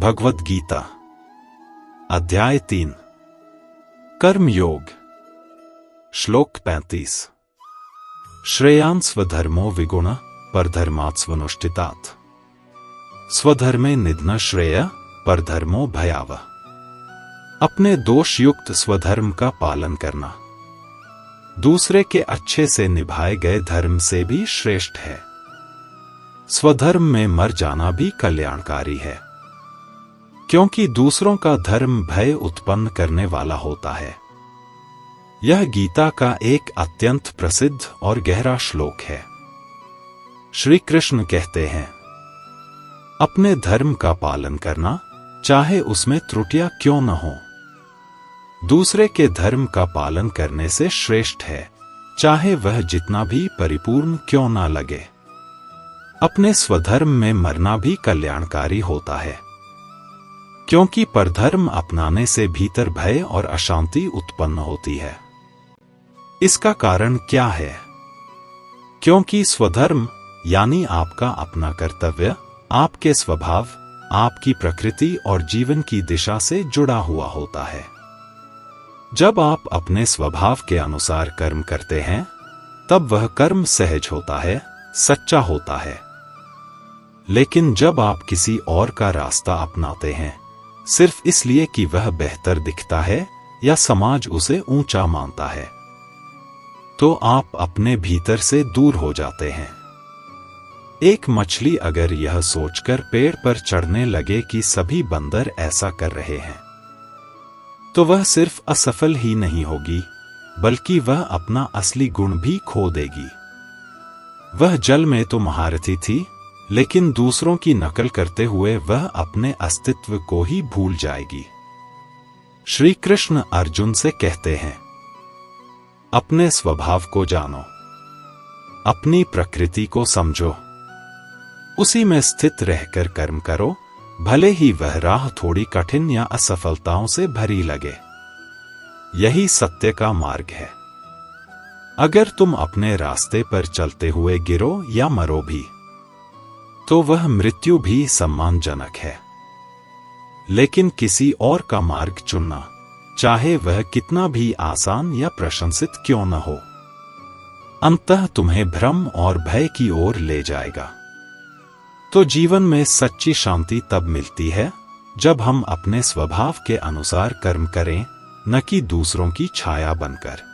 भगवद गीता अध्याय 3 कर्म योग श्लोक 35 श्रेयान् स्वधर्मो विगुण परधर्मात् स्वनुष्ठितात् स्वधर्मे निधन श्रेय परधर्मो भयावह। अपने दोष युक्त स्वधर्म का पालन करना दूसरे के अच्छे से निभाए गए धर्म से भी श्रेष्ठ है। स्वधर्म में मर जाना भी कल्याणकारी है, क्योंकि दूसरों का धर्म भय उत्पन्न करने वाला होता है। यह गीता का एक अत्यंत प्रसिद्ध और गहरा श्लोक है। श्री कृष्ण कहते हैं, अपने धर्म का पालन करना, चाहे उसमें त्रुटियां क्यों न हो, दूसरे के धर्म का पालन करने से श्रेष्ठ है, चाहे वह जितना भी परिपूर्ण क्यों ना लगे। अपने स्वधर्म में मरना भी कल्याणकारी होता है, क्योंकि परधर्म अपनाने से भीतर भय और अशांति उत्पन्न होती है। इसका कारण क्या है? क्योंकि स्वधर्म यानी आपका अपना कर्तव्य आपके स्वभाव, आपकी प्रकृति और जीवन की दिशा से जुड़ा हुआ होता है। जब आप अपने स्वभाव के अनुसार कर्म करते हैं, तब वह कर्म सहज होता है, सच्चा होता है। लेकिन जब आप किसी और का रास्ता अपनाते हैं, सिर्फ इसलिए कि वह बेहतर दिखता है या समाज उसे ऊंचा मानता है, तो आप अपने भीतर से दूर हो जाते हैं। एक मछली अगर यह सोचकर पेड़ पर चढ़ने लगे कि सभी बंदर ऐसा कर रहे हैं, तो वह सिर्फ असफल ही नहीं होगी, बल्कि वह अपना असली गुण भी खो देगी। वह जल में तो महारथी थी, लेकिन दूसरों की नकल करते हुए वह अपने अस्तित्व को ही भूल जाएगी। श्री कृष्ण अर्जुन से कहते हैं, अपने स्वभाव को जानो, अपनी प्रकृति को समझो, उसी में स्थित रहकर कर्म करो, भले ही वह राह थोड़ी कठिन या असफलताओं से भरी लगे। यही सत्य का मार्ग है। अगर तुम अपने रास्ते पर चलते हुए गिरो या मरो भी, तो वह मृत्यु भी सम्मानजनक है। लेकिन किसी और का मार्ग चुनना, चाहे वह कितना भी आसान या प्रशंसित क्यों न हो, अंततः तुम्हें भ्रम और भय की ओर ले जाएगा। तो जीवन में सच्ची शांति तब मिलती है जब हम अपने स्वभाव के अनुसार कर्म करें, न कि दूसरों की छाया बनकर।